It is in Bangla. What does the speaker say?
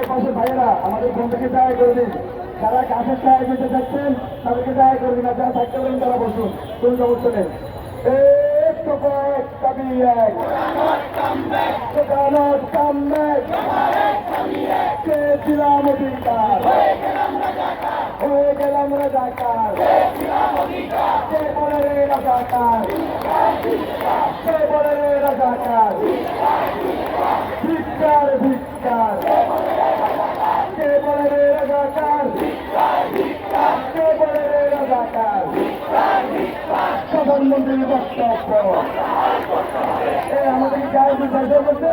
পাশে ভাইয়েরা আমাদের বন্ধুকে দায় করে দিন, যারা গাছের ছায় যেতে চাচ্ছেন তাদেরকে দায় করে দিন, যারা থাকতে পারেন তারা বসুন, কোন সমস্যা নেই। চেয়েছিলাম অধিকার, হয়ে গেলাম রাজাকার, কে বলে রে রাজাকার, কে বলে রে রাজাকার, ভিক্ষার ভিক্ষার, কে বলে রে রাজাকার, কে বলে রে রাজাকার। প্রধানমন্ত্রীর বক্তব্য আমাদের গায়ে বিচার করছে,